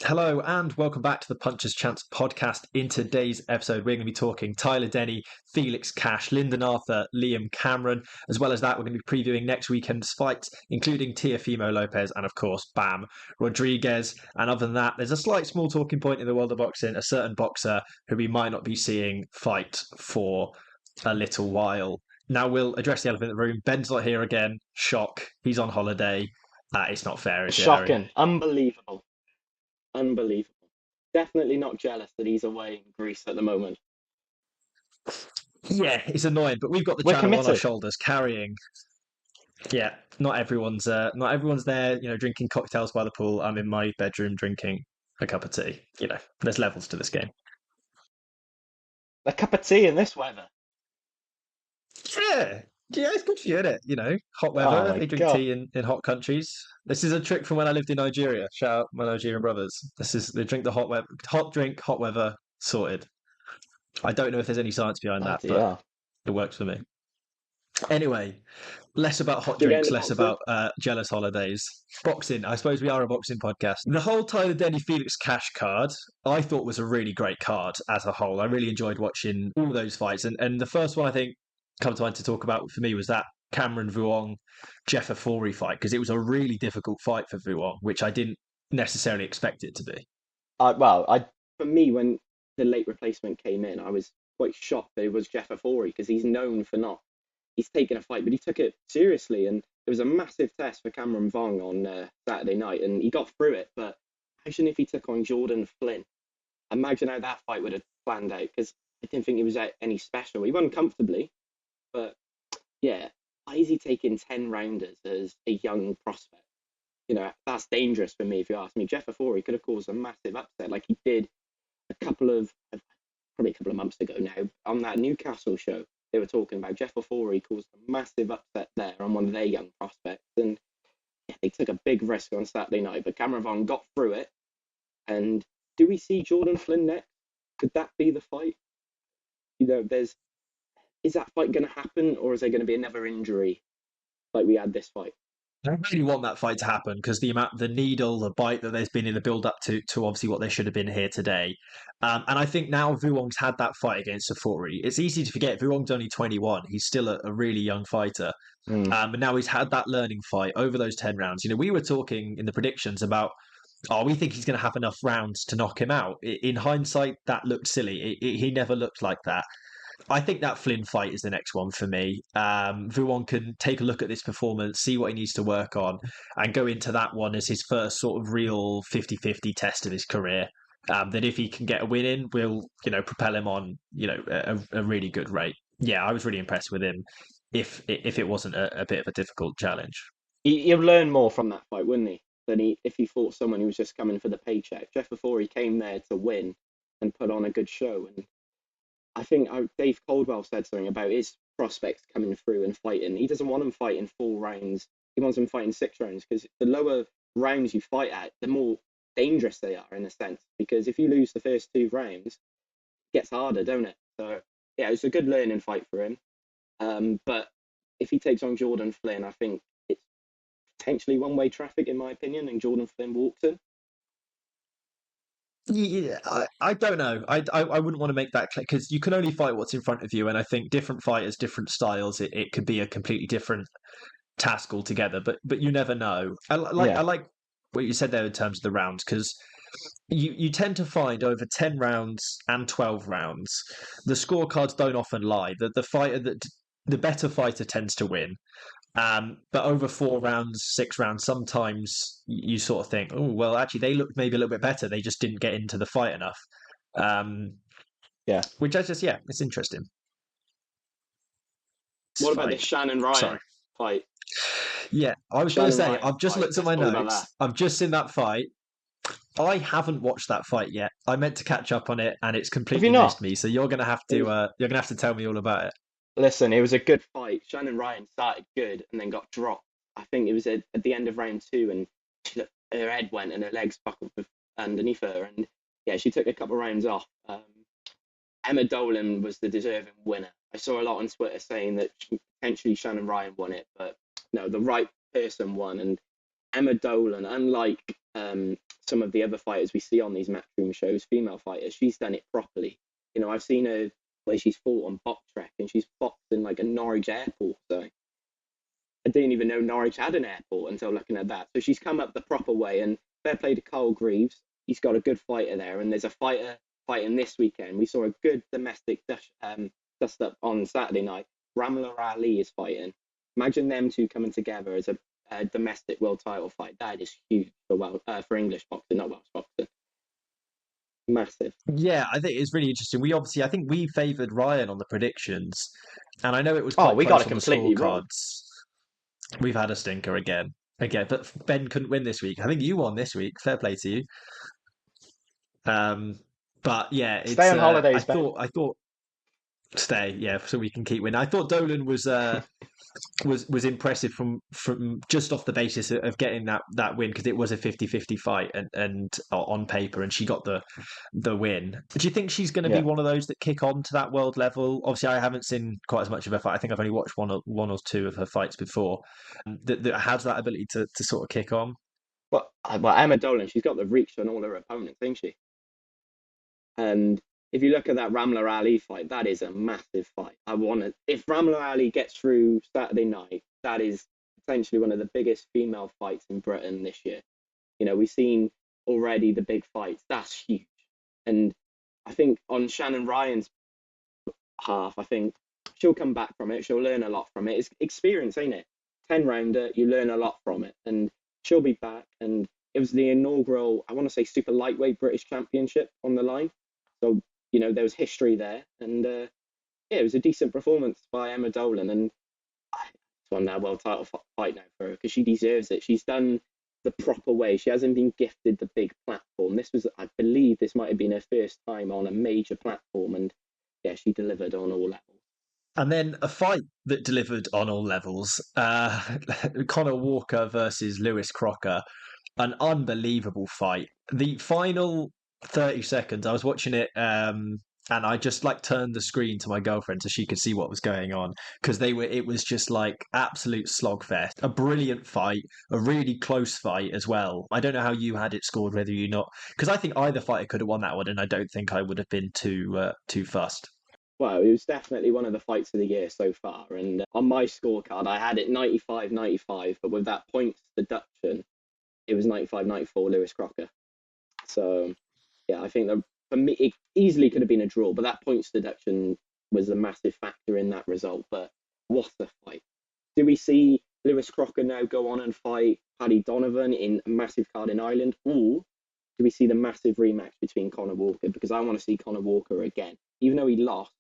Hello and welcome back to the Puncher's Chance podcast. In today's episode, we're going to be talking Tyler Denny, Felix Cash, Lyndon Arthur, Liam Cameron. As well as that, we're going to be previewing next weekend's fights, including Teofimo Lopez and, of course, Bam Rodriguez. And other than that, there's a slight small talking point in the world of boxing, a certain boxer who we might not be seeing fight for a little while. Now we'll address the elephant in the room. Ben's not here again. Shock. He's on holiday. It's not fair, is it, Harry? Shocking. Unbelievable. Unbelievable. Definitely not jealous that he's away in Greece at the moment. Yeah, it's annoying, but we've got the We're channel on our committed. shoulders carrying. Yeah, not everyone's there, drinking cocktails by the pool. I'm in my bedroom drinking a cup of tea. There's levels to this game. A cup of tea in this weather. Yeah. Yeah, it's good for you, isn't it? Hot Oh weather. my They drink God. tea in hot countries. This is a trick from when I lived in Nigeria. Shout out my Nigerian brothers. They drink the hot drink, hot weather, sorted. I don't know if there's any science behind that, Bloody but hell. it works for me. Anyway, less about hot Should we get drinks, into less boxing? about jealous holidays. Boxing. I suppose we are a boxing podcast. The whole Tyler Denny Felix Cash card, I thought was a really great card as a whole. I really enjoyed watching all those fights. And the first one I think come to mind to talk about for me was that Cameron Vuong Jeff Afori fight, because it was a really difficult fight for Vuong, which I didn't necessarily expect it to be. For me, when the late replacement came in, I was quite shocked that it was Jeff Afori because he's known for not. He's taken a fight, but he took it seriously, and it was a massive test for Cameron Vong on Saturday night, and he got through it. But imagine if he took on Jordan Flynn. Imagine how that fight would have planned out because I didn't think he was any special. He won comfortably, but yeah, why is he taking 10 rounders as a young prospect? That's dangerous for me if you ask me. Jeff Afori could have caused a massive upset like he did probably a couple of months ago now on that Newcastle show. They were talking about Jeff Afori caused a massive upset there on one of their young prospects. And yeah, they took a big risk on Saturday night, but Cameron Vaughn got through it. And do we see Jordan Flynn next? Could that be the fight? Is that fight going to happen, or is there going to be another injury like we had this fight? I really want that fight to happen because the needle, the bite that there's been in the build up to obviously what they should have been here today. And I think now Vuong's had that fight against Safori. It's easy to forget Vuong's only 21. He's still a really young fighter. Mm. And now he's had that learning fight over those 10 rounds. We were talking in the predictions about, we think he's going to have enough rounds to knock him out. In hindsight, that looked silly. He never looked like that. I think that Flynn fight is the next one for me. Vuong can take a look at this performance, see what he needs to work on, and go into that one as his first sort of real 50-50 test of his career. That if he can get a win in, will propel him on a really good rate. Yeah, I was really impressed with him. If it wasn't a bit of a difficult challenge. He'll learn more from that fight, wouldn't he? Than if he fought someone who was just coming for the paycheck. Jeff Afori came there to win and put on a good show. And I think Dave Coldwell said something about his prospects coming through and fighting. He doesn't want them fighting 4 rounds. He wants them fighting 6 rounds because the lower rounds you fight at, the more dangerous they are in a sense. Because if you lose the first 2 rounds, it gets harder, don't it? So yeah, it was a good learning fight for him. But if he takes on Jordan Flynn, I think it's potentially one-way traffic in my opinion, and Jordan Flynn walks in. Yeah, I don't know. I wouldn't want to make that clear because you can only fight what's in front of you, and I think different fighters, different styles. It could be a completely different task altogether. But you never know. I Yeah. like what you said there in terms of the rounds because you tend to find over 10 rounds and 12 rounds, the scorecards don't often lie. The better fighter tends to win. But over 4 rounds, 6 rounds, sometimes you sort of think, oh, well, actually, they looked maybe a little bit better. They just didn't get into the fight enough. Um, Yeah. which it's interesting. What about this Fight. Shannon Ryan Sorry. fight? Yeah, I was going to Shannon say, Ryan I've just fight. looked at Let's my talk about that. notes. I've just seen that fight. I haven't watched that fight yet. I meant to catch up on it, and it's Have you completely not? missed me. So you're going to have It to was, tell me all about it. listen, it was a good fight. Shannon Ryan started good and then got dropped. I think it was at the end of round 2, and her head went and her legs buckled underneath her, and yeah, she took a couple of rounds off. Emma Dolan was the deserving winner. I saw a lot on Twitter saying that potentially Shannon Ryan won it, but no, the right person won. And Emma Dolan, unlike some of the other fighters we see on these matchroom shows, female fighters, she's done it properly. You know, I've seen her where she's fought on box track and she's boxed in like a Norwich airport. So I didn't even know Norwich had an airport until looking at that. So she's come up the proper way, and fair play to Carl Greaves. He's got a good fighter there, and there's a fighter fighting this weekend. We saw a good domestic dust up on Saturday night. Ramla Ali is fighting. Imagine them two coming together as a domestic world title fight. That is huge for English boxing, not Welsh boxing. Massive. Yeah, I think it's really interesting. I think we favoured Ryan on the predictions, and I know it was Oh, quite we close got it on the completely wrong. scorecards. We've had a stinker again, but Ben couldn't win this week. I think you won this week. Fair play to you. But yeah, it's Stay on holidays, Ben. I thought stay, yeah, so we can keep winning. I thought Dolan was impressive from just off the basis of getting that win, because it was a 50-50 fight and on paper, and she got the win. Do you think she's going to be one of those that kick on to that world level? Obviously, I haven't seen quite as much of her fight. I think I've only watched one or two of her fights before. That has that ability to sort of kick on. Well, Emma Dolan, she's got the reach on all her opponents, ain't she? And if you look at that Ramla Ali fight, that is a massive fight. If Ramla Ali gets through Saturday night, that is potentially one of the biggest female fights in Britain this year. You know, we've seen already the big fights. That's huge. And I think on Shannon Ryan's half, I think she'll come back from it. She'll learn a lot from it. It's experience, ain't it? 10-rounder, you learn a lot from it. And she'll be back. And it was the inaugural, I want to say, super lightweight British Championship on the line. So, you know, there was history there. And it was a decent performance by Emma Dolan. And it's on that world title fight now for her, because she deserves it. She's done the proper way. She hasn't been gifted the big platform. I believe this might have been her first time on a major platform. And yeah, she delivered on all levels. And then a fight that delivered on all levels, Conor Walker versus Lewis Crocker, an unbelievable fight. The final 30 seconds, I was watching it, and I just turned the screen to my girlfriend so she could see what was going on, because it was just like absolute slogfest. A brilliant fight, a really close fight as well. I don't know how you had it scored, whether you not, because I think either fighter could have won that one, and I don't think I would have been too fussed. Well, it was definitely one of the fights of the year so far. And on my scorecard, I had it 95-95, but with that points deduction, it was 95-94 Lewis Crocker. So, yeah, I think that for me, it easily could have been a draw, but that points deduction was a massive factor in that result. But what a fight. Do we see Lewis Crocker now go on and fight Paddy Donovan in a massive card in Ireland? Or do we see the massive rematch between Conor Walker? Because I want to see Conor Walker again. Even though he lost,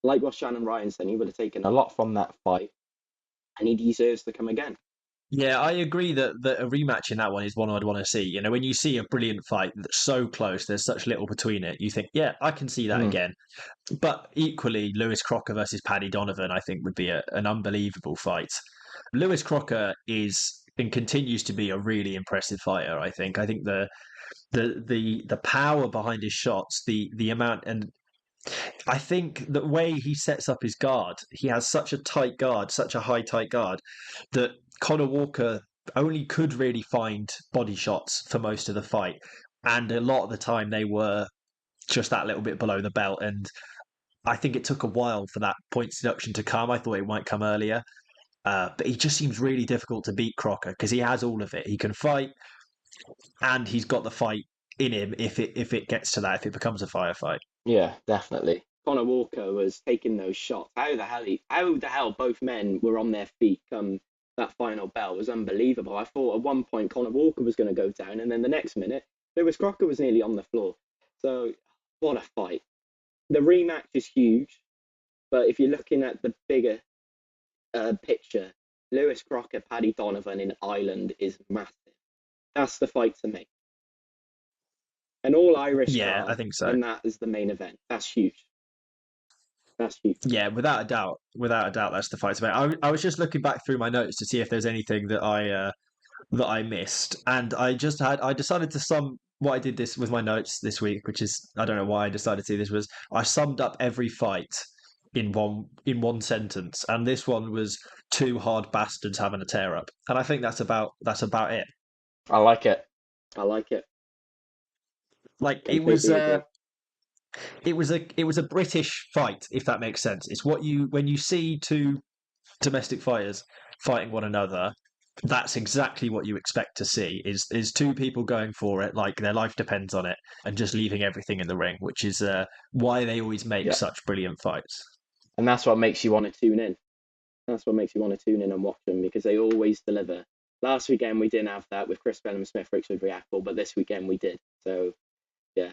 like what Shannon Ryan said, he would have taken a lot from that fight, and he deserves to come again. Yeah, I agree that a rematch in that one is one I'd want to see. You know, when you see a brilliant fight that's so close, there's such little between it, you think, yeah, I can see that again. But equally, Lewis Crocker versus Paddy Donovan, I think, would be an unbelievable fight. Lewis Crocker is and continues to be a really impressive fighter, I think. I think the power behind his shots, the amount, and I think the way he sets up his guard, he has such a tight guard, such a high tight guard, that Conor Walker only could really find body shots for most of the fight. And a lot of the time they were just that little bit below the belt. And I think it took a while for that points deduction to come. I thought it might come earlier. But he just seems really difficult to beat, Crocker, because he has all of it. He can fight, and he's got the fight in him if it gets to that, if it becomes a firefight. Yeah, definitely. Conor Walker was taking those shots. How the hell both men were on their feet come that final bell was unbelievable. I thought at one point Conor Walker was going to go down, and then the next minute Lewis Crocker was nearly on the floor. So what a fight. The rematch is huge, but if you're looking at the bigger picture, Lewis Crocker, Paddy Donovan in Ireland is massive. That's the fight to make. An all Irish Yeah, I think so. And that is the main event. That's huge. That's huge. Yeah, without a doubt, that's the fight to make. I was just looking back through my notes to see if there's anything that I missed, and I decided to sum what I did this with my notes this week, which is, I don't know why I decided to do this, was I summed up every fight in one sentence, and this one was two hard bastards having a tear up, and I think that's about it. I like it. I like it. Like Completely agree. it was a British fight, if that makes sense. It's what you when you see two domestic fighters fighting one another, that's exactly what you expect to see is two people going for it like their life depends on it and just leaving everything in the ring, which is why they always make Yeah, such brilliant fights. and that's what makes you want to tune in. That's what makes you want to tune in and watch them because they always deliver. Last weekend we didn't have that with Chris Bellum Smith, Richard Riakporhe, but this weekend we did. So yeah,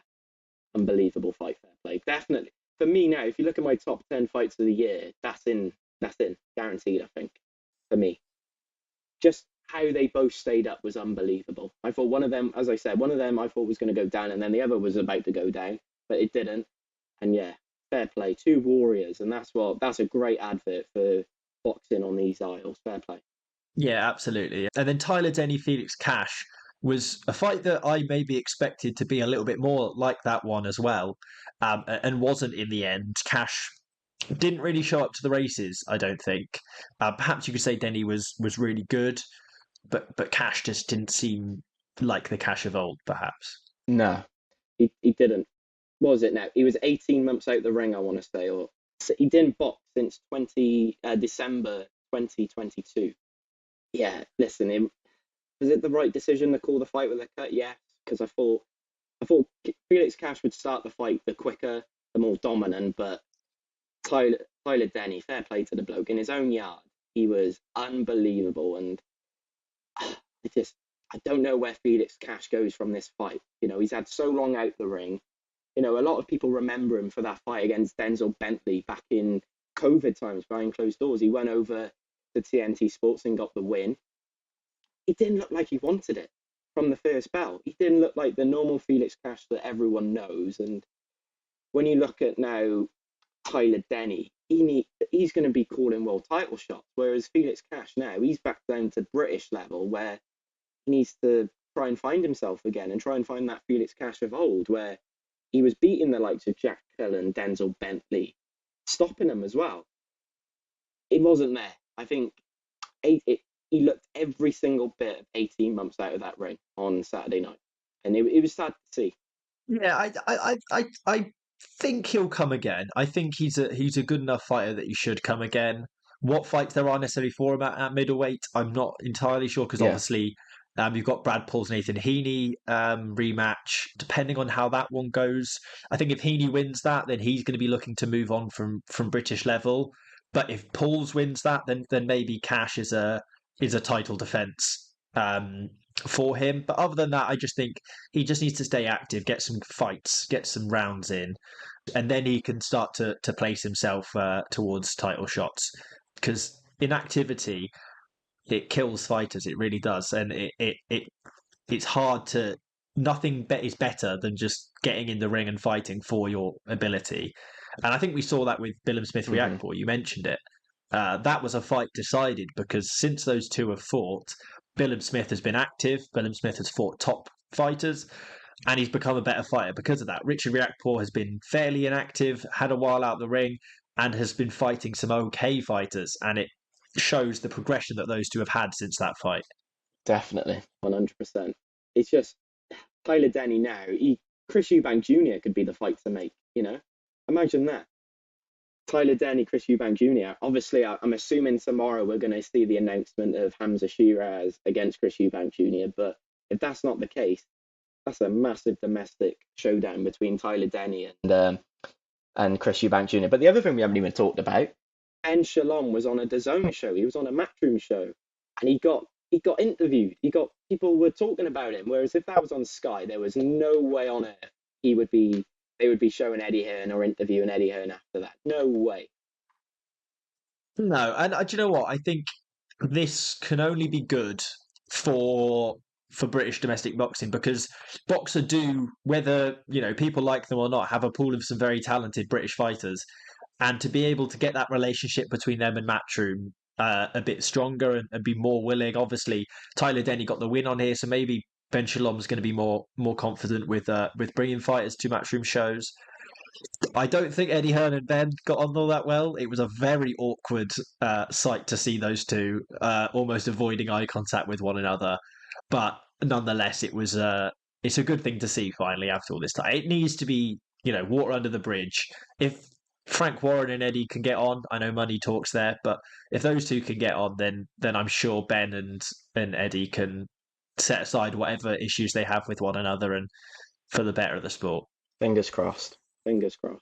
unbelievable fight, fair play. Definitely for me now. If you look at my top 10 fights of the year, that's in. That's in guaranteed. I think for me, just how they both stayed up was unbelievable. I thought one of them, as I said, one of them I thought was going to go down, and then the other was about to go down, but it didn't. And yeah, fair play, two warriors, and that's a great advert for boxing on these aisles. Fair play. Yeah, absolutely. And then Tyler Denny, Felix Cash was a fight that I maybe expected to be a little bit more like that one as well, and wasn't in the end. Cash didn't really show up to the races, I don't think. Perhaps you could say Denny was really good, but Cash just didn't seem like the Cash of old, perhaps. No, he didn't. What was it now? He was 18 months out the ring, I want to say, or he didn't box since December 2022. Yeah, listen, was it the right decision to call the fight with a cut? Yes, because I thought Felix Cash would start the fight the quicker, the more dominant, but Tyler Denny, fair play to the bloke in his own yard, he was unbelievable, and I just I don't know where Felix Cash goes from this fight. He's had so long out the ring. A lot of people remember him for that fight against Denzel Bentley back in COVID times behind closed doors. He went over to TNT Sports and got the win. He didn't look like he wanted it from the first bell. He didn't look like the normal Felix Cash that everyone knows. And when you look at now Tyler Denny, he's going to be calling world title shots, whereas Felix Cash now he's back down to British level where he needs to try and find himself again and try and find that Felix Cash of old where he was beating the likes of Jack Cullen, Denzel Bentley, stopping them as well. It wasn't there. I think he looked every single bit of 18 months out of that ring on Saturday night. And it was sad to see. Yeah, I think he'll come again. I think he's a good enough fighter that he should come again. What fights there are necessarily for him at middleweight, I'm not entirely sure because Yeah. obviously you've got Brad Paul's Nathan Heaney rematch. Depending on how that one goes, I think if Heaney wins that, then he's going to be looking to move on from British level. But if Paul's wins that, then maybe Cash is a title defense for him. But other than that, I just think he just needs to stay active, get some fights, get some rounds in, and then he can start to place himself towards title shots. Because inactivity, it kills fighters. It really does, and it's hard to. Nothing is better than just getting in the ring and fighting for your ability. And I think we saw that with Billum Smith Mm-hmm. Riakporhe. You mentioned it. That was a fight decided because since those two have fought, Billum Smith has been active. Billum Smith has fought top fighters, and he's become a better fighter because of that. Richard Riakporhe has been fairly inactive, had a while out the ring, and has been fighting some okay fighters, and it shows the progression that those two have had since that fight. Definitely. 100%. It's just Tyler Denny now. Chris Eubank Jr. could be the fight to make. Imagine that. Tyler Denny, Chris Eubank Jr. Obviously, I'm assuming tomorrow we're going to see the announcement of Hamza Shiraz against Chris Eubank Jr. But if that's not the case, that's a massive domestic showdown between Tyler Denny and Chris Eubank Jr. But the other thing we haven't even talked about, Ben Shalom was on a DAZN show. He was on a Matchroom show, and he got interviewed. People were talking about him. Whereas if that was on Sky, there was no way on earth they would be showing Eddie Hearn or interviewing Eddie Hearn after that. No way. No, and do you know what? I think this can only be good for British domestic boxing because boxer do, whether people like them or not, have a pool of some very talented British fighters, and to be able to get that relationship between them and Matchroom a bit stronger and be more willing. Obviously, Tyler Denny got the win on here, so maybe Ben Shalom's going to be more confident with bringing fighters to Matchroom shows. I don't think Eddie Hearn and Ben got on all that well. It was a very awkward sight to see those two almost avoiding eye contact with one another. But nonetheless, it's a good thing to see finally after all this time. It needs to be, water under the bridge. If Frank Warren and Eddie can get on, I know money talks there, but if those two can get on, then I'm sure Ben and Eddie can set aside whatever issues they have with one another and for the better of the sport. Fingers crossed. Fingers crossed.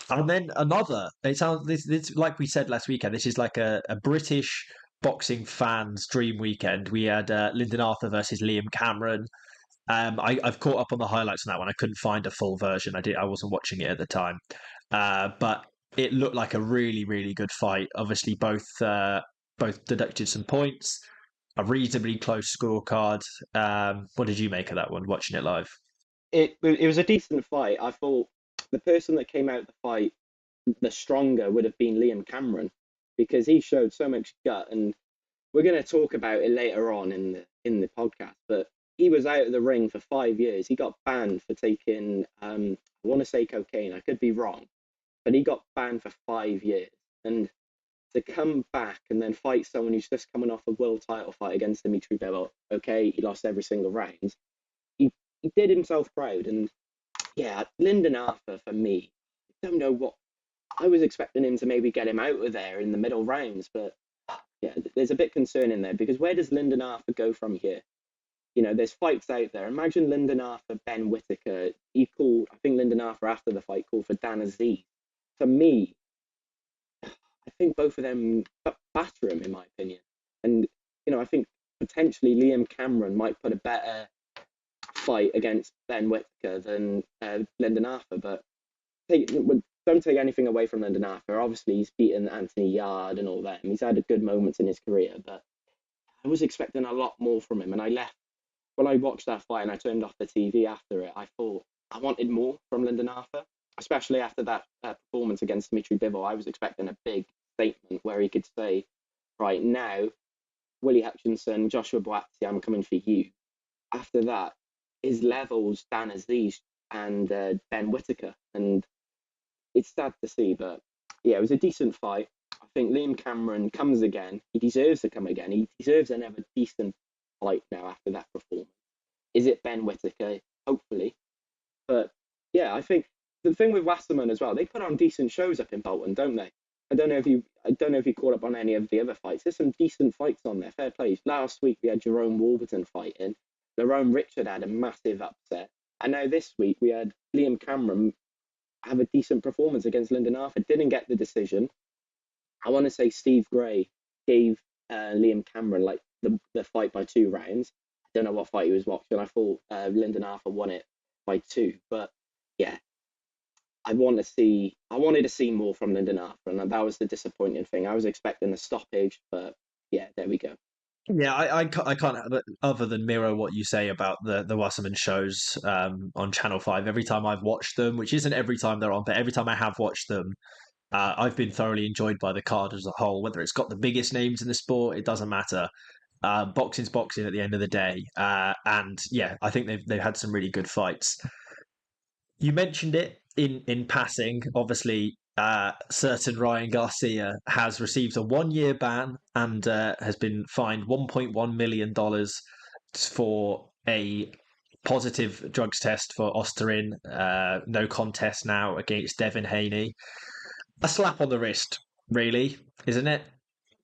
And then another, it sounds this like we said last weekend. This is like a British boxing fans' dream weekend. We had Lyndon Arthur versus Liam Cameron. I've caught up on the highlights on that one. I couldn't find a full version. I wasn't watching it at the time, but it looked like a really really good fight. Obviously, both deducted some points. A reasonably close scorecard. What did you make of that one? Watching it live. It was a decent fight. I thought the person that came out of the fight the stronger would have been Liam Cameron because he showed so much gut, and we're going to talk about it later on in the podcast. But he was out of the ring for 5 years. He got banned for taking I want to say cocaine. I could be wrong, but he got banned for 5 years, and to come back and then fight someone who's just coming off a world title fight against Dimitri Bivol. Okay, he lost every single round. He did himself proud, and yeah, Lyndon Arthur for me. I don't know what I was expecting him to maybe get him out of there in the middle rounds, but yeah, there's a bit concerning there because where does Lyndon Arthur go from here? There's fights out there. Imagine Lyndon Arthur, Ben Whittaker. I think Lyndon Arthur after the fight called for Dan Aziz. For me, I think both of them batter him in my opinion, and I think potentially Liam Cameron might put a better fight against Ben Whittaker than Lyndon Arthur, but don't take anything away from Lyndon Arthur. Obviously, he's beaten Anthony Yard and all that, and he's had good moments in his career, but I was expecting a lot more from him, and when I watched that fight and I turned off the TV after it, I thought I wanted more from Lyndon Arthur, especially after that performance against Dimitri Bivol. I was expecting a big statement where he could say, right now, Willie Hutchinson, Joshua Boatsy, I'm coming for you. After that, his levels Dan Aziz and Ben Whittaker, and it's sad to see, but yeah, it was a decent fight. I think Liam Cameron comes again. He deserves to come again. He deserves another decent fight now after that performance. Is it Ben Whittaker? Hopefully, but yeah, I think the thing with Wasserman as well, they put on decent shows up in Bolton, don't they? I don't know if you caught up on any of the other fights. There's some decent fights on there. Fair play. Last week we had Jerome Warburton fighting. Lerone Richard had a massive upset. And now this week we had Liam Cameron have a decent performance against Lyndon Arthur. Didn't get the decision. I want to say Steve Gray gave Liam Cameron like the fight by 2 rounds. I don't know what fight he was watching. I thought Lyndon Arthur won it by 2. But yeah, I wanted to see more from Lyndon Arthur, and that was the disappointing thing. I was expecting a stoppage, but yeah, there we go. Yeah, I can't other than mirror what you say about the Wasserman shows on Channel 5. Every time I've watched them, which isn't every time they're on, but every time I have watched them, I've been thoroughly enjoyed by the card as a whole. Whether it's got the biggest names in the sport, it doesn't matter. Boxing's boxing at the end of the day, and yeah, I think they've had some really good fights. You mentioned it in passing. Obviously, certain Ryan Garcia has received a 1-year ban and has been fined $1.1 million for a positive drugs test for Osterin. No contest now against Devin Haney. A slap on the wrist, really, isn't it?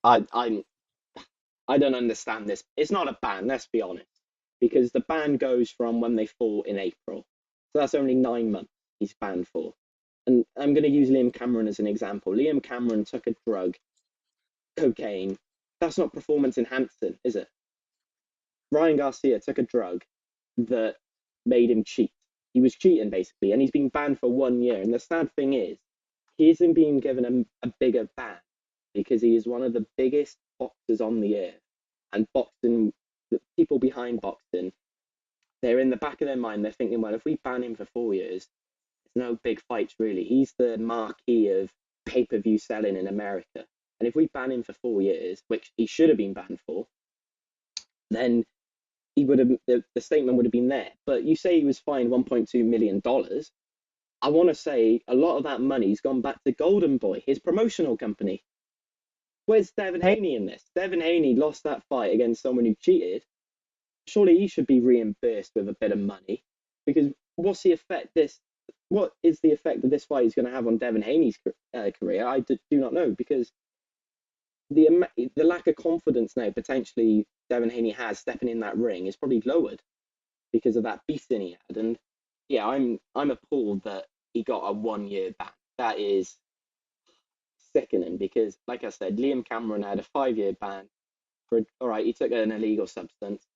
I don't understand this. It's not a ban, let's be honest, because the ban goes from when they fought in April. So that's only 9 months he's banned for. And I'm going to use Liam Cameron as an example. Liam Cameron took a drug, cocaine. That's not performance enhancing, is it? Ryan Garcia took a drug that made him cheat. He was cheating, basically, and he's been banned for 1 year. And the sad thing is, he isn't being given a bigger ban because he is one of the biggest boxers on the earth. And boxing, the people behind boxing, they're in the back of their mind, they're thinking, well, if we ban him for 4 years, there's no big fights really. He's the marquee of pay-per-view selling in America. And if we ban him for 4 years, which he should have been banned for, then he would have the statement would have been there. But you say he was fined $1.2 million. I want to say a lot of that money's gone back to Golden Boy, his promotional company. Where's Devin Haney in this? Devin Haney lost that fight against someone who cheated. surely he should be reimbursed with a bit of money, because what is the effect that this fight is going to have on Devin Haney's career? I do not know, because the lack of confidence now potentially Devin Haney has stepping in that ring is probably lowered because of that beating he had. And yeah, I'm appalled that he got a 1 year ban. That is sickening, because like I said, Liam Cameron had a 5 year ban for, all right, he took an illegal substance.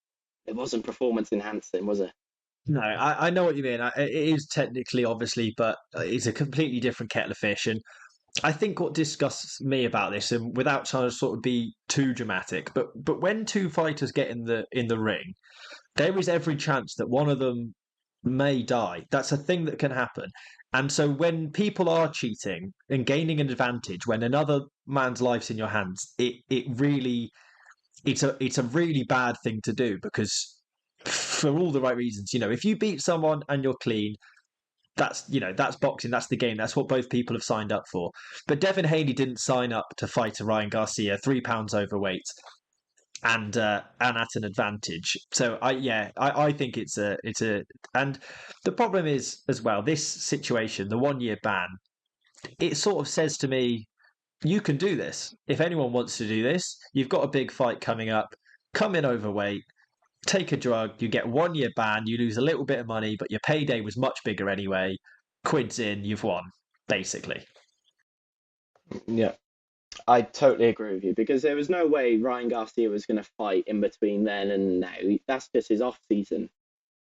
It wasn't performance enhancing, was it? No, I know what you mean. It is technically, obviously, but it's a completely different kettle of fish. And I think what disgusts me about this, and without trying to sort of be too dramatic, but when two fighters get in the ring, there is every chance that one of them may die. That's a thing that can happen. And so when people are cheating and gaining an advantage when another man's life's in your hands, it really it's a really bad thing to do, because for all the right reasons, if you beat someone and you're clean, that's boxing, that's the game, that's what both people have signed up for. But Devin Haney didn't sign up to fight a Ryan Garcia, 3 pounds overweight, and at an advantage. So I think it's a and the problem is as well, this situation, the 1 year ban, it sort of says to me, you can do this. If anyone wants to do this, you've got a big fight coming up, come in overweight, take a drug, you get 1 year ban, you lose a little bit of money, but your payday was much bigger anyway. Quids in, you've won, basically. Yeah, I totally agree with you, because there was no way Ryan Garcia was going to fight in between then and now. That's just his off season.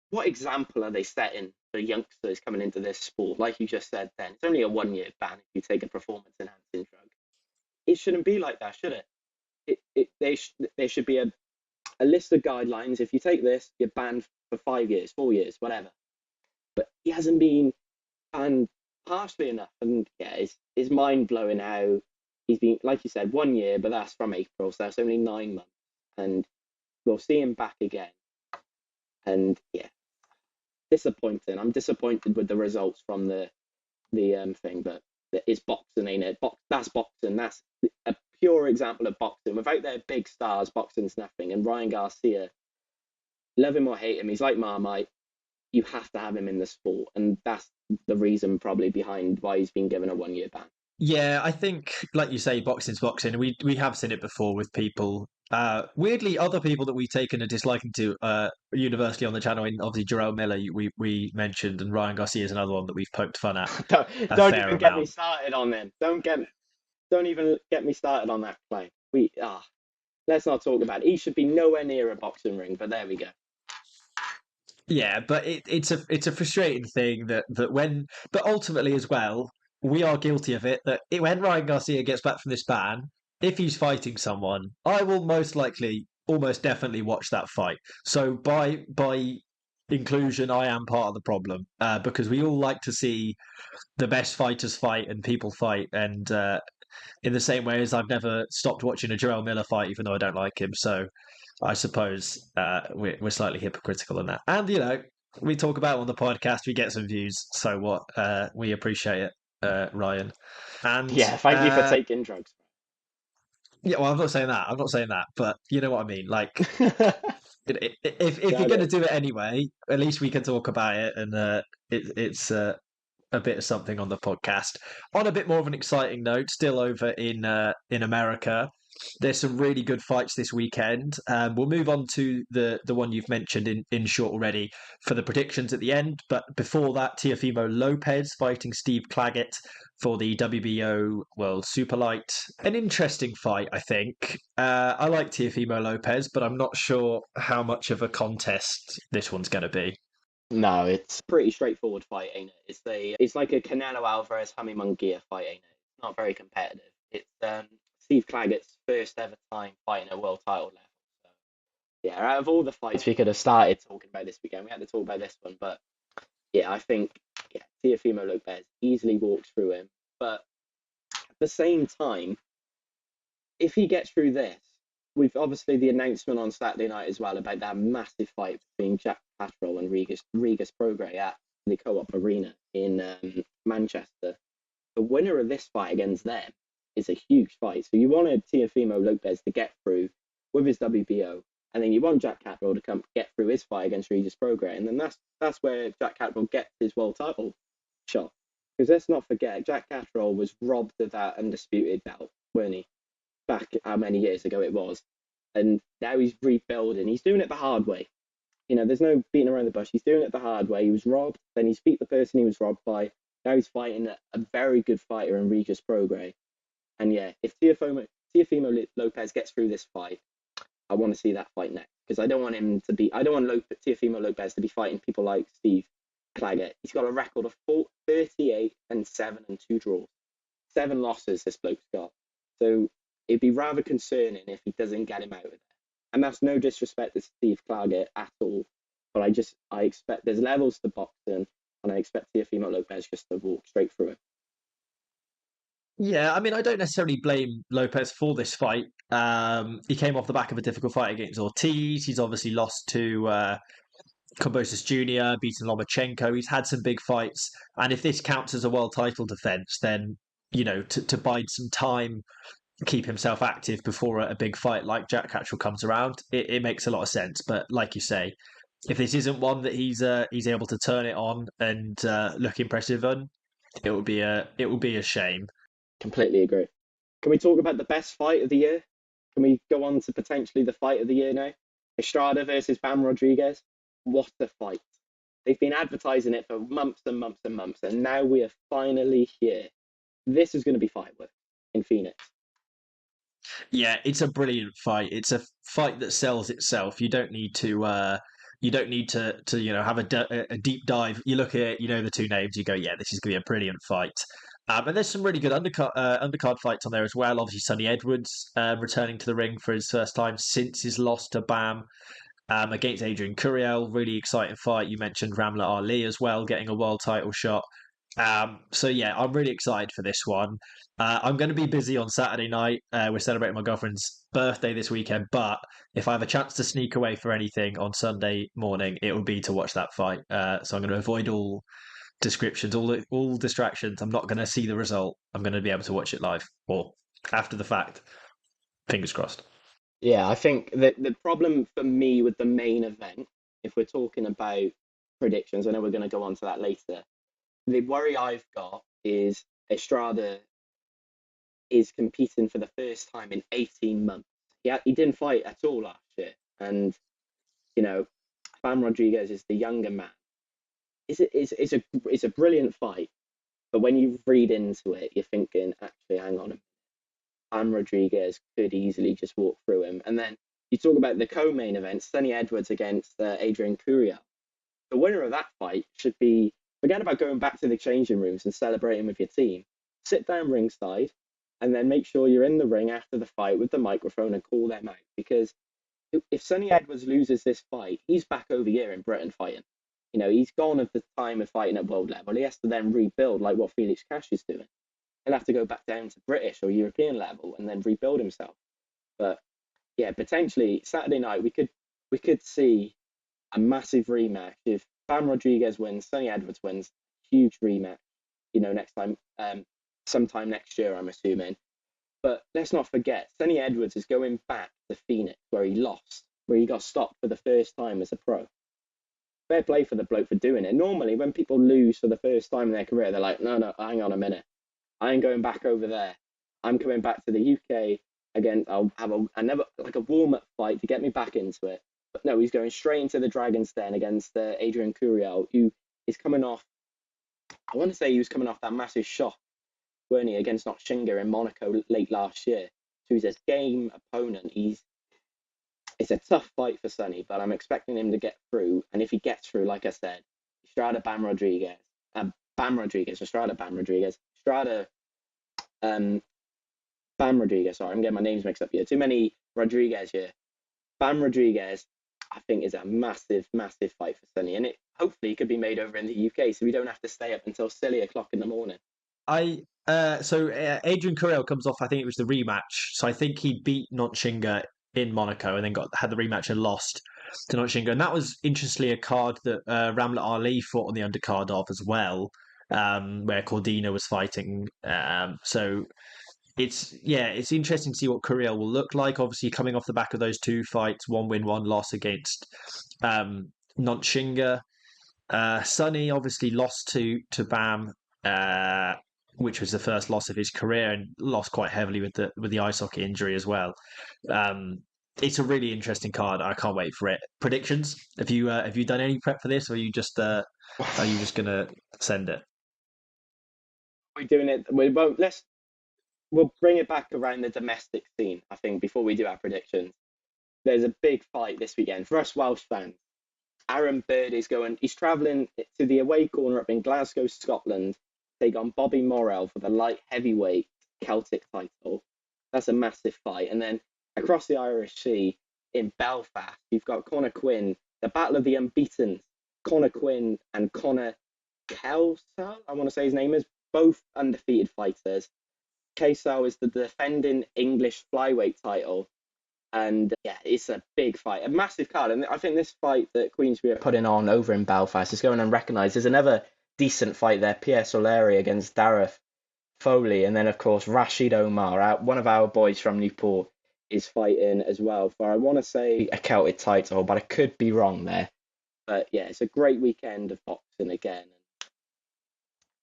What example are they setting for youngsters coming into this sport? Like you just said, then it's only a 1 year ban if you take a performance enhancing drug. It shouldn't be like that, should it? There should be a list of guidelines. If you take this, you're banned for 5 years, 4 years, whatever. But he hasn't been banned harshly enough, and yeah, it's mind blowing how he's been, like you said, 1 year, but that's from April, so that's only 9 months, and we'll see him back again. And yeah, disappointing. I'm disappointed with the results from the thing, but it's boxing, ain't it? That's boxing. That's a pure example of boxing. Without their big stars, boxing's nothing. And Ryan Garcia, love him or hate him, he's like Marmite. You have to have him in the sport, and that's the reason probably behind why he's been given a 1 year ban. Yeah, I think, like you say, boxing's boxing. We have seen it before with people. Weirdly, other people that we've taken a disliking to universally on the channel, and obviously Jarrell Miller, we mentioned, and Ryan Garcia is another one that we've poked fun at a Don't fair even get me amount. started on them. Don't even get me started on that claim. Let's not talk about it. He should be nowhere near a boxing ring, but there we go. Yeah, but it's a frustrating thing but ultimately as well, we are guilty of it. When Ryan Garcia gets back from this ban, if he's fighting someone, I will most likely, almost definitely watch that fight. So by inclusion, I am part of the problem, because we all like to see the best fighters fight and people fight, and in the same way as I've never stopped watching a Jarrell Miller fight, even though I don't like him. So I suppose we're slightly hypocritical in that. And, we talk about it on the podcast, we get some views. So what? We appreciate it, Ryan. And Yeah, thank you for taking drugs. yeah, well, I'm not saying that. I'm not saying that. But you know what I mean? Like, Yeah, if I you're going know. to do it anyway, at least we can talk about it. And it's a bit of something on the podcast. On a bit more of an exciting note, still over in America, there's some really good fights this weekend. We'll move on to the one you've mentioned in short already for the predictions at the end. But before that, Teofimo Lopez fighting Steve Claggett for the WBO World Superlight. An interesting fight, I think. I like Teofimo Lopez, but I'm not sure how much of a contest this one's going to be. No, it's a pretty straightforward fight, ain't it? It's like a Canelo Alvarez Jaime Munguia fight, ain't it? It's not very competitive. It's Steve Claggett's first ever time fighting a world title level. So yeah, out of all the fights we could have started talking about this weekend, we had to talk about this one. But yeah, I think Teofimo Lopez easily walks through him. But at the same time, if he gets through this, with obviously the announcement on Saturday night as well about that massive fight between Jack Patrol and Regis Prograis at the Co-op Arena in Manchester. The winner of this fight against them is a huge fight. So you wanted Teofimo Lopez to get through with his WBO, And then you want Jack Catterall to come get through his fight against Regis Prograis, and then that's where Jack Catterall gets his world title shot. Because let's not forget, Jack Catterall was robbed of that undisputed belt, weren't he? Back how many years ago it was, and now he's rebuilding. He's doing it the hard way. There's no beating around the bush. He's doing it the hard way. He was robbed, then he's beat the person he was robbed by. Now he's fighting a very good fighter in Regis Prograis. And yeah, if Teofimo Lopez gets through this fight, I want to see that fight next, because I don't want Teofimo Lopez to be fighting people like Steve Claggett. He's got a record of 38-7 and 2 draws, 7 losses this bloke's got. So it'd be rather concerning if he doesn't get him out of there. And that's no disrespect to Steve Claggett at all, but I expect there's levels to boxing, and I expect Teofimo Lopez just to walk straight through it. Yeah, I mean, I don't necessarily blame Lopez for this fight. He came off the back of a difficult fight against Ortiz. He's obviously lost to Kambosos Jr., beaten Lomachenko. He's had some big fights. And if this counts as a world title defense, then, to bide some time, keep himself active before a big fight like Jack Catterall comes around, it makes a lot of sense. But like you say, if this isn't one that he's able to turn it on and look impressive on, it would be a shame. Completely agree. Can we talk about the best fight of the year? Can we go on to potentially the fight of the year now? Estrada versus Bam Rodriguez. What a fight. They've been advertising it for months and months and months, and now we are finally here. This is going to be fireworks in Phoenix. Yeah, it's a brilliant fight. It's a fight that sells itself. You don't need to have a deep dive. You look at it, the two names, you go, yeah, this is going to be a brilliant fight. And there's some really good undercard fights on there as well. Obviously, Sonny Edwards returning to the ring for his first time since his loss to Bam against Adrian Curiel. Really exciting fight. You mentioned Ramla Ali as well, getting a world title shot. So yeah, I'm really excited for this one. I'm going to be busy on Saturday night. We're celebrating my girlfriend's birthday this weekend, but if I have a chance to sneak away for anything on Sunday morning, it would be to watch that fight. So I'm going to avoid all descriptions, all distractions. I'm not going to see the result. I'm going to be able to watch it live or after the fact. Fingers crossed. Yeah, I think that the problem for me with the main event, if we're talking about predictions, I know we're going to go on to that later. The worry I've got is Estrada is competing for the first time in 18 months. He didn't fight at all last year. And, Bam Rodriguez is the younger man. It's a brilliant fight. But when you read into it, you're thinking, actually, hang on a minute. Bam Rodriguez could easily just walk through him. And then you talk about the co-main event, Sonny Edwards against Adrian Curiel. The winner of that fight should be, forget about going back to the changing rooms and celebrating with your team. Sit down ringside and then make sure you're in the ring after the fight with the microphone and call them out. Because if Sonny Edwards loses this fight, he's back over here in Britain fighting. He's gone at the time of fighting at world level. He has to then rebuild like what Felix Cash is doing. He'll have to go back down to British or European level and then rebuild himself. But yeah, potentially Saturday night we could see a massive rematch. If Bam Rodriguez wins, Sonny Edwards wins, huge rematch. Next time, sometime next year, I'm assuming. But let's not forget, Sonny Edwards is going back to Phoenix where he lost, where he got stopped for the first time as a pro. Fair play for the bloke for doing it. Normally, when people lose for the first time in their career, they're like, no, hang on a minute. I ain't going back over there. I'm coming back to the UK again. I'll have a warm-up fight to get me back into it. But no, he's going straight into the Dragon's Den against Adrian Curiel, who is coming off, I want to say he was coming off that massive shock, weren't he, against Nottingham in Monaco late last year. So he's a game opponent. It's a tough fight for Sonny, but I'm expecting him to get through. And if he gets through, like I said, Estrada Bam Rodriguez, Bam Rodriguez, Bam Rodriguez. Sorry, I'm getting my names mixed up here. Too many Rodriguez here. Bam Rodriguez, I think, is a massive, massive fight for Sonny, and it hopefully could be made over in the UK, so we don't have to stay up until silly o'clock in the morning. Adrian Curiel comes off. I think it was the rematch. So I think he beat Nottingham in Monaco, and then had the rematch and lost to Nottingham. And that was interestingly a card that Ramla Ali fought on the undercard of as well, where Cordina was fighting. So it's interesting to see what Korea will look like. Obviously, coming off the back of those two fights, one win, one loss against Nontshinga. Sonny obviously lost to Bam, which was the first loss of his career, and lost quite heavily with the ice hockey injury as well. Um, it's a really interesting card. I can't wait for it. Predictions? Have you done any prep for this, or are you just gonna send it? We're doing it. We won't. We'll bring it back around the domestic scene. I think before we do our predictions, there's a big fight this weekend for us Welsh fans. Aaron Bird is going. He's travelling to the away corner up in Glasgow, Scotland. Take on Bobby Morrell for the light heavyweight Celtic title. That's a massive fight. And then across the Irish Sea in Belfast, you've got Conor Quinn, the battle of the unbeaten. Conor Quinn and Conor Kelso, I want to say his name is, both undefeated fighters. Kelso is the defending English flyweight title. And yeah, it's a big fight, a massive card. And I think this fight that Queensberry are putting on over in Belfast is going unrecognised. There's another decent fight there, Pierre Solari against Dareth Foley. And then, of course, Rashid Omar, one of our boys from Newport, is fighting as well for, I want to say, a Celtic title, but I could be wrong there. But yeah, it's a great weekend of boxing again.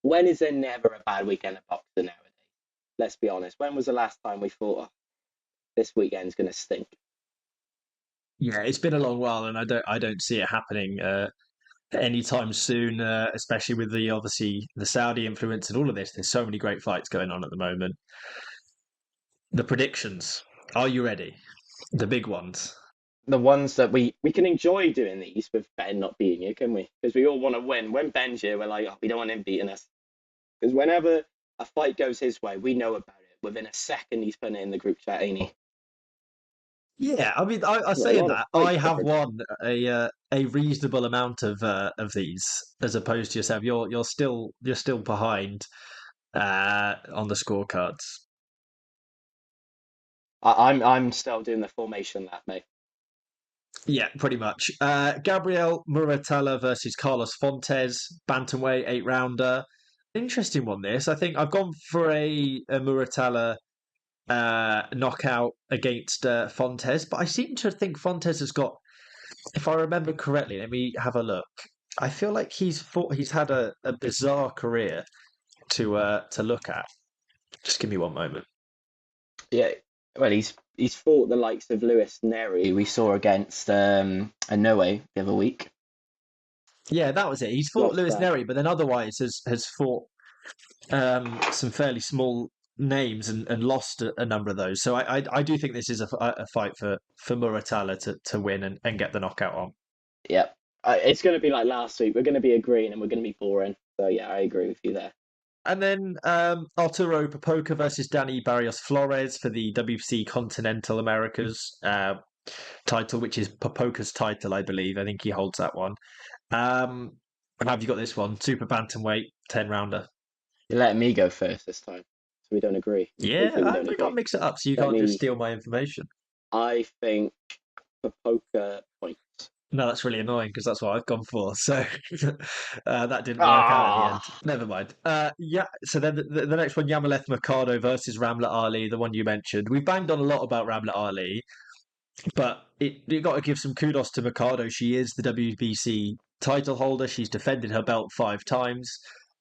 When is there never a bad weekend of boxing nowadays? Let's be honest. When was the last time we thought, oh, this weekend's going to stink? Yeah, it's been a long while, and I don't see it happening anytime soon. Especially with obviously the Saudi influence and all of this. There's so many great fights going on at the moment. The predictions. Are you ready? The big ones. The ones that we can enjoy doing these with Ben not being here, can we? Because we all want to win. When Ben's here, we're like, oh, we don't want him beating us. Because whenever a fight goes his way, we know about it. Within a second, he's putting it in the group chat, ain't he? Yeah, I mean, I say that I have won a reasonable amount of these, as opposed to yourself. You're still behind on the scorecards. I'm still doing the formation lap, mate. Yeah, pretty much. Gabriel Muratalla versus Carlos Fontes, bantamweight 8-rounder. Interesting one. This, I think I've gone for a Muratalla knockout against Fontes, but I seem to think Fontes has got, if I remember correctly, let me have a look. I feel like he's had a bizarre career to look at. Just give me one moment. Yeah, well, he's fought the likes of Lewis Neri, we saw against Inoue the other week. Yeah, that was it. He's fought Lewis Neri, but then otherwise has fought some fairly small names and lost a number of those. So I do think this is a fight for Muratalla to win and get the knockout on. Yep. It's going to be like last week. We're going to be agreeing and we're going to be boring. So yeah, I agree with you there. And then Arturo Popoca versus Danny Barrios Flores for the WBC Continental Americas title, which is Popoca's title, I believe. I think he holds that one. And have you got this one? Super bantamweight, 10-rounder. You're letting me go first this time, so we don't agree. Yeah, we can't mix it up, so you can't just steal my information. I think Popoca points. No, that's really annoying because that's what I've gone for. So that didn't work out at the end. Never mind. Yeah. So then the next one, Yamaleth Mercado versus Ramla Ali, the one you mentioned. We've banged on a lot about Ramla Ali, but you got to give some kudos to Mercado. She is the WBC title holder. She's defended her belt 5 times.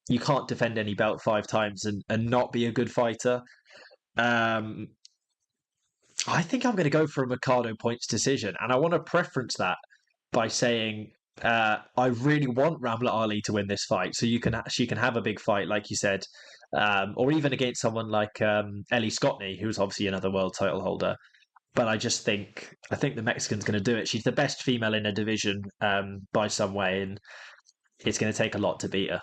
You can't defend any belt 5 times and not be a good fighter. I think I'm going to go for a Mercado points decision, and I want to preference that by saying I really want Ramla Ali to win this fight, so she can have a big fight, like you said, or even against someone like Ellie Scotney, who's obviously another world title holder. But I think the Mexican's going to do it. She's the best female in her division by some way, and it's going to take a lot to beat her.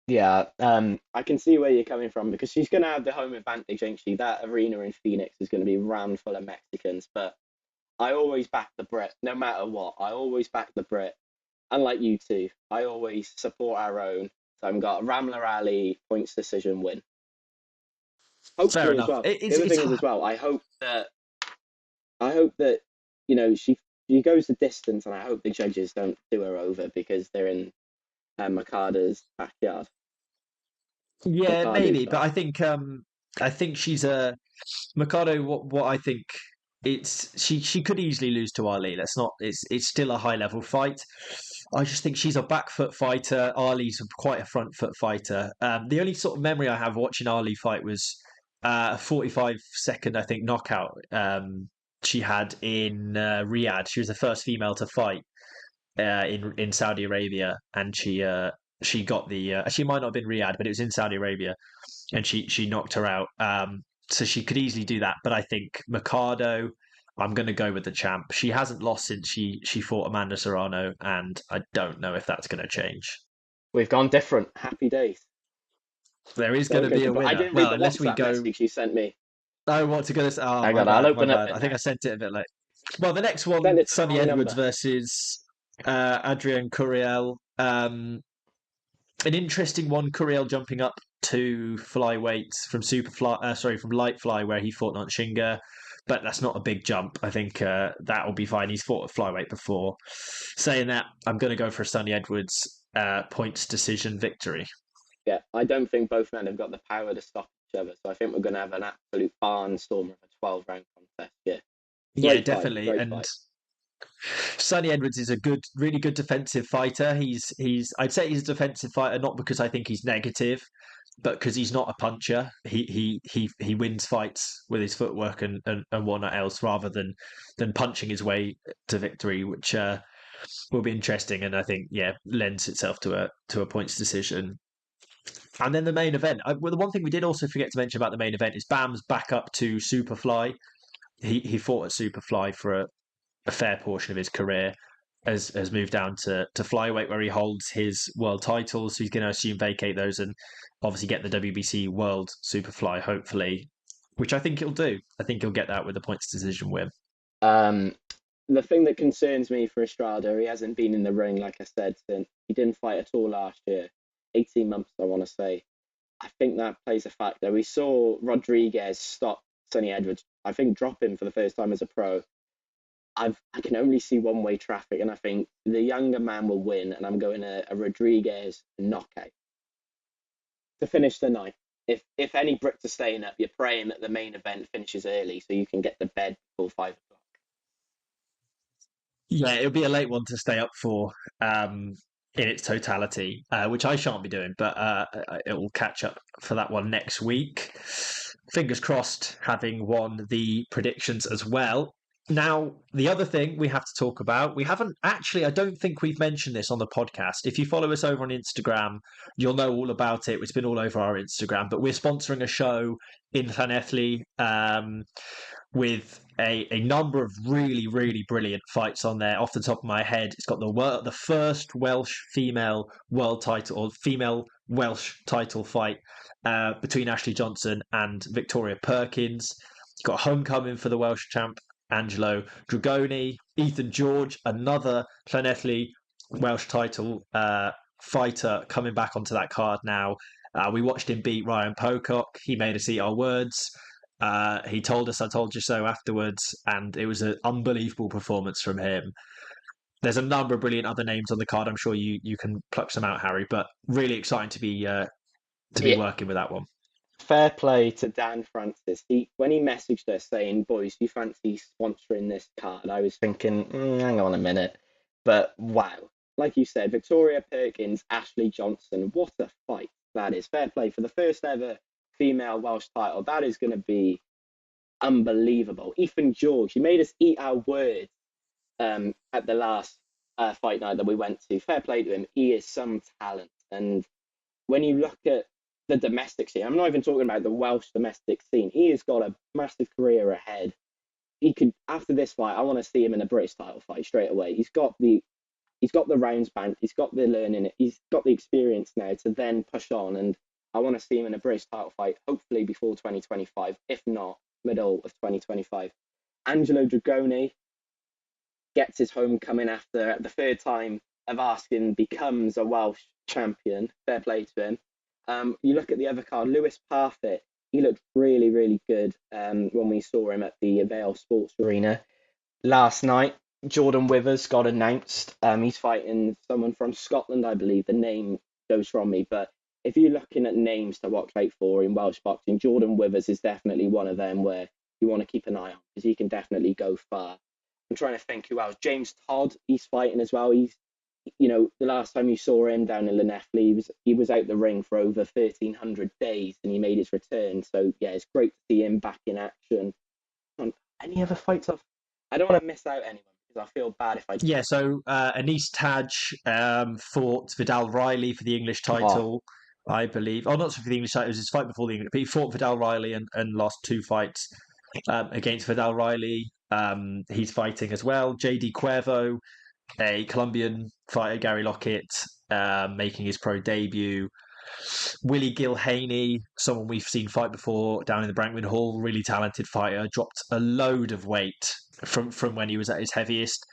Yeah, I can see where you're coming from because she's going to have the home advantage, ain't she? That arena in Phoenix is going to be rammed full of Mexicans, but I always back the Brit, no matter what. I always back the Brit. Unlike you two, I always support our own. So I've got Ramla Ali points decision win. Hopefully Fair enough. as well. The other thing is as well, I hope that she goes the distance, and I hope the judges don't do her over because they're in Mercado's backyard. Yeah, maybe, but I think I think she's a Mikado. What I think she could easily lose to Ali. Let's not. It's still a high level fight. I just think she's a back foot fighter. Ali's quite a front foot fighter. The only sort of memory I have watching Ali fight was a 45-second, I think, knockout she had in Riyadh. She was the first female to fight in Saudi Arabia, and she got the. She might not have been Riyadh, but it was in Saudi Arabia, and she knocked her out. So she could easily do that, but I think Mikado. I'm going to go with the champ. She hasn't lost since she fought Amanda Serrano, and I don't know if that's going to change. We've gone different. Happy days. There is going to be a winner. I didn't read Well, the unless we WhatsApp go. message you sent me. Oh, what to go? Oh, I my got. I'll bad. My open it. bad. I think I sent it a bit late. Well, the next Send one, it to Sonny my Edwards number. versus Adrian Curiel. An interesting one. Curiel jumping up to flyweight from from light fly where he fought Nonshinga, but that's not a big jump. I think that will be fine. He's fought at flyweight before. Saying that, I'm going to go for a Sonny Edwards points decision victory. Yeah, I don't think both men have got the power to stop each other, so I think we're going to have an absolute barnstormer of a 12-round contest. Yeah, Yeah, great definitely. Fight, And fight. Sonny Edwards is a really good defensive fighter. I'd say he's a defensive fighter, not because I think he's negative, but because he's not a puncher. He wins fights with his footwork and whatnot else, rather than punching his way to victory, which will be interesting, and I think lends itself to a points decision. And then the main event. Well, the one thing we did also forget to mention about the main event is Bam's back up to Superfly. He fought at Superfly for a fair portion of his career, has moved down to flyweight where he holds his world titles. So he's going to assume vacate those and obviously get the WBC World Superfly, hopefully, which I think he'll do. I think he'll get that with a points decision win. The thing that concerns me for Estrada, he hasn't been in the ring, like I said, since he didn't fight at all last year. 18 months, I want to say. I think that plays a factor. We saw Rodriguez stop Sonny Edwards, I think drop him for the first time as a pro. I can only see one-way traffic, and I think the younger man will win, and I'm going a Rodriguez knockout to finish the night. If any Brits are staying up, you're praying that the main event finishes early so you can get to bed before 5 o'clock. Yeah, it'll be a late one to stay up for in its totality, which I shan't be doing, but it will catch up for that one next week. Fingers crossed, having won the predictions as well. Now, the other thing we have to talk about, we haven't actually, I don't think we've mentioned this on the podcast. If you follow us over on Instagram, you'll know all about it. It's been all over our Instagram, but we're sponsoring a show in Llanelli with a number of really, really brilliant fights on there. Off the top of my head, it's got the first Welsh female world title or female Welsh title fight between Ashley Johnson and Victoria Perkins. It's got homecoming for the Welsh champ, Angelo Dragoni. Ethan George, another Llanelli Welsh title fighter, coming back onto that card now. We watched him beat Ryan Pocock. He made us eat our words. He told us, "I told you so" afterwards, and it was an unbelievable performance from him. There's a number of brilliant other names on the card. I'm sure you can pluck some out, Harry, but really exciting to be working with that one. Fair play to Dan Francis. When he messaged us saying, "Boys, do you fancy sponsoring this card?" I was thinking, hang on a minute. But wow, like you said, Victoria Perkins, Ashley Johnson, what a fight that is. Fair play for the first ever female Welsh title. That is going to be unbelievable. Ethan George, he made us eat our words at the last fight night that we went to. Fair play to him. He is some talent. And when you look at the domestic scene, I'm not even talking about the Welsh domestic scene. He has got a massive career ahead. He could, after this fight, I want to see him in a British title fight straight away. He's got the rounds banked. He's got the learning. He's got the experience now to then push on. And I want to see him in a British title fight, hopefully before 2025, if not middle of 2025. Angelo Dragoni gets his homecoming after the third time of asking, becomes a Welsh champion. Fair play to him. You look at the other card, Lewis Parfitt. He looked really, really good when we saw him at the Vale Sports Arena last night. Jordan Withers got announced. He's fighting someone from Scotland, I believe. The name goes from me, but if you're looking at names to watch out for in Welsh boxing, Jordan Withers is definitely one of them where you want to keep an eye on because he can definitely go far. I'm trying to think who else. James Todd, he's fighting as well. He's, the last time you saw him down in Llanelli, he was out the ring for over 1,300 days and he made his return. So yeah, it's great to see him back in action. Any other fights off? I don't want to miss out anyone because I feel bad if I. Yeah, so Anis Taj fought Vidal Riley for the English Oh, title, I believe. Oh, not for the English title, it was his fight before the English, but he fought Vidal Riley and lost 2 fights against Vidal Riley. He's fighting as well. JD Cuervo, a Colombian fighter, Gary Lockett, making his pro debut. Willie Gill Haney, someone we've seen fight before down in the Brankman Hall, really talented fighter, dropped a load of weight from when he was at his heaviest.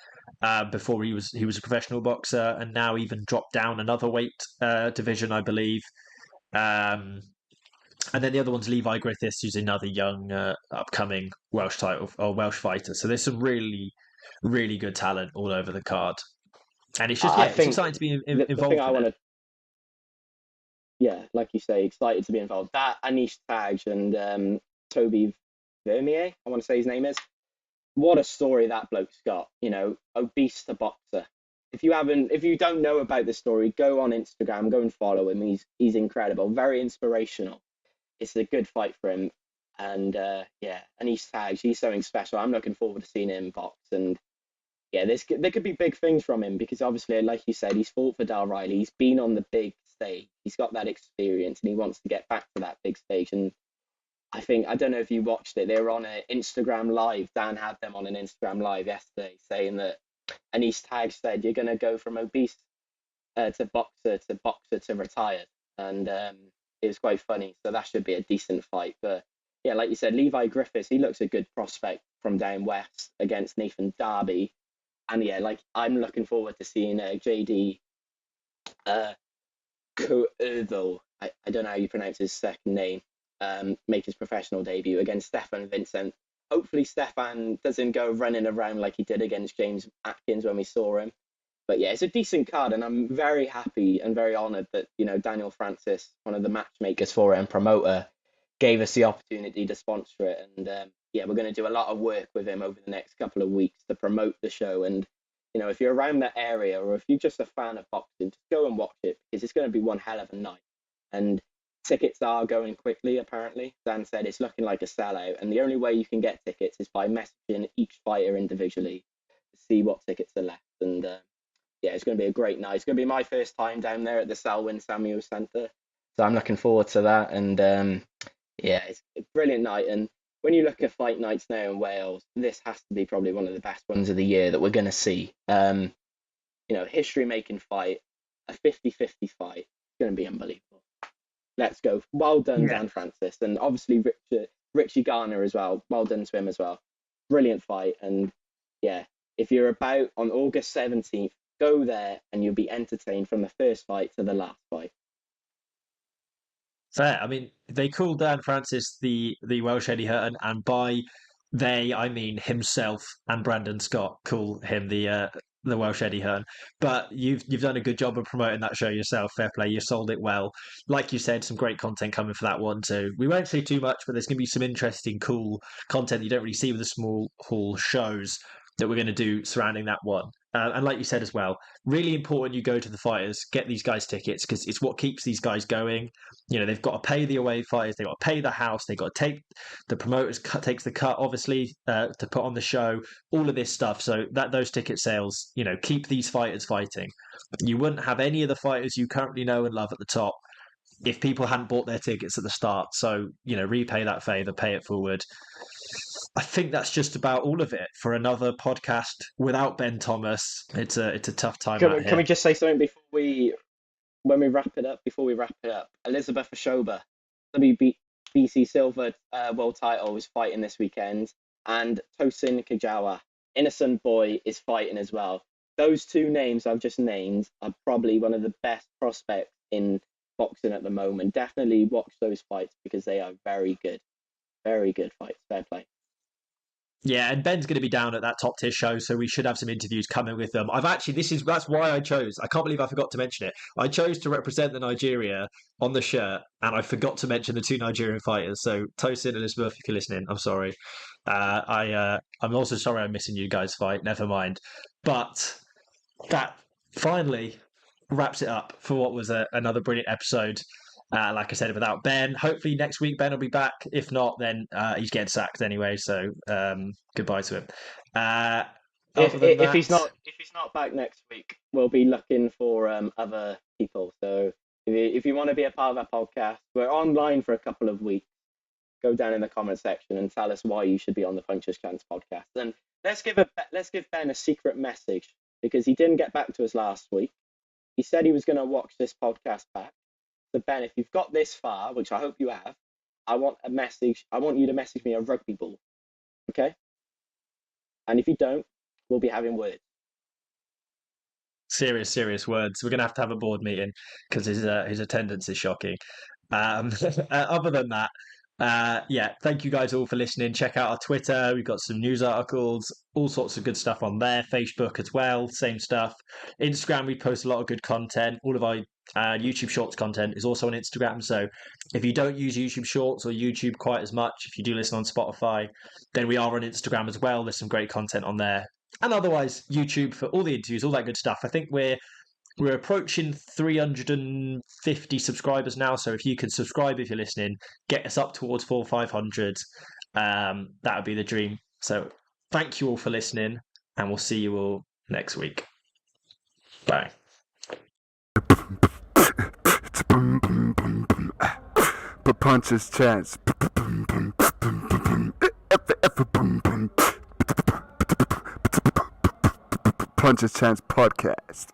Before he was a professional boxer, and now even dropped down another weight division, I believe. And then the other one's Levi Griffiths, who's another young upcoming Welsh title or Welsh fighter. So there's some really, really good talent all over the card, and it's just I it's think exciting to be the thing involved I in want it. to, yeah, like you say, excited to be involved. That Anish Taj and Toby Vermier, I want to say his name is. What a story that bloke's got. Obese to boxer. If you don't know about this story, go on Instagram, go and follow him. He's incredible, very inspirational. It's a good fight for him, and yeah, Anish Taj, he's something special. I'm looking forward to seeing him box, and yeah, there could be big things from him because obviously, like you said, he's fought for Dal Riley. He's been on the big stage. He's got that experience, and he wants to get back to that big stage. And I don't know if you watched it. They were on an Instagram live. Dan had them on an Instagram live yesterday, saying that Anish Tag said you're going to go from obese to boxer to retired, and it was quite funny. So that should be a decent fight. But yeah, like you said, Levi Griffiths, he looks a good prospect from down west against Nathan Darby. And yeah, like I'm looking forward to seeing JD Coerdo. I don't know how you pronounce his second name. Make his professional debut against Stefan Vincent. Hopefully, Stefan doesn't go running around like he did against James Atkins when we saw him. But yeah, it's a decent card, and I'm very happy and very honoured that Daniel Francis, one of the matchmakers for it and promoter, gave us the opportunity to sponsor it. And yeah, we're going to do a lot of work with him over the next couple of weeks to promote the show. And if you're around that area or if you're just a fan of boxing, just go and watch it because it's going to be one hell of a night. And tickets are going quickly, apparently. Dan said it's looking like a sellout, and the only way you can get tickets is by messaging each fighter individually to see what tickets are left. And yeah, it's going to be a great night. It's going to be my first time down there at the Selwyn Samuel Centre, so I'm looking forward to that. And yeah, it's a brilliant night. And when you look at fight nights now in Wales, this has to be probably one of the best ones of the year that we're going to see. History-making fight, a 50-50 fight. It's going to be unbelievable. Let's go. Well done, Yeah, Dan Francis. And obviously Richie Garner as well. Well done to him as well. Brilliant fight. And yeah, if you're about on August 17th, go there and you'll be entertained from the first fight to the last fight. fair. I mean, they called Dan Francis the Welsh Eddie Hearn, and by they I mean himself and Brandon Scott call him the Welsh Eddie Hearn. But you've done a good job of promoting that show yourself. Fair play. You sold it well. Like you said, some great content coming for that one too. We won't say too much, but there's going to be some interesting, cool content you don't really see with the small hall shows that we're going to do surrounding that one. And like you said as well, really important you go to the fighters, get these guys tickets because it's what keeps these guys going. They've got to pay the away fighters, they've got to pay the house, they've got to take the promoters takes the cut, obviously, to put on the show, all of this stuff. So that those ticket sales, keep these fighters fighting. You wouldn't have any of the fighters you currently know and love at the top if people hadn't bought their tickets at the start. So, repay that favour, pay it forward. I think that's just about all of it for another podcast without Ben Thomas. It's a tough time Can out we, can here. we just say something before we when we wrap it up? Before we wrap it up, Elizabeth Oshoba, WBC Silver World Title, is fighting this weekend, and Tosin Kajawa, Innocent Boy, is fighting as well. Those two names I've just named are probably one of the best prospects in boxing at the moment. Definitely watch those fights because they are very good fights. Fair play. Yeah, and Ben's going to be down at that top tier show, so we should have some interviews coming with them. That's why I chose. I can't believe I forgot to mention it. I chose to represent the Nigeria on the shirt, and I forgot to mention the two Nigerian fighters. So Tosin, Elizabeth, if you're listening, I'm sorry. I'm also sorry I'm missing you guys' fight. Never mind. But that finally wraps it up for what was another brilliant episode. Like I said, without Ben, hopefully next week Ben will be back. If not, then he's getting sacked anyway. So goodbye to him. Other than If that, he's not back next week, we'll be looking for other people. So if you want to be a part of our podcast, we're online for a couple of weeks. Go down in the comment section and tell us why you should be on the Puncher's Chance podcast. And let's give Ben a secret message, because he didn't get back to us last week. He said he was going to watch this podcast back. So Ben, if you've got this far, which I hope you have, I want you to message me a rugby ball, okay? And if you don't, we'll be having words. serious words. We're going to have a board meeting because his attendance is shocking. Other than that, thank you guys all for listening. Check out our Twitter. We've got some news articles, all sorts of good stuff on there. Facebook as well, same stuff. Instagram, we post a lot of good content. All of our YouTube Shorts content is also on Instagram. So if you don't use YouTube Shorts or YouTube quite as much, if you do listen on Spotify, then we are on Instagram as well. There's some great content on there. And otherwise, YouTube for all the interviews, all that good stuff. I think we're approaching 350 subscribers now. So if you can subscribe if you're listening, get us up towards 400 or 500. That would be the dream. So thank you all for listening, and we'll see you all next week. Bye. Puncher's Chance. Puncher's Chance podcast.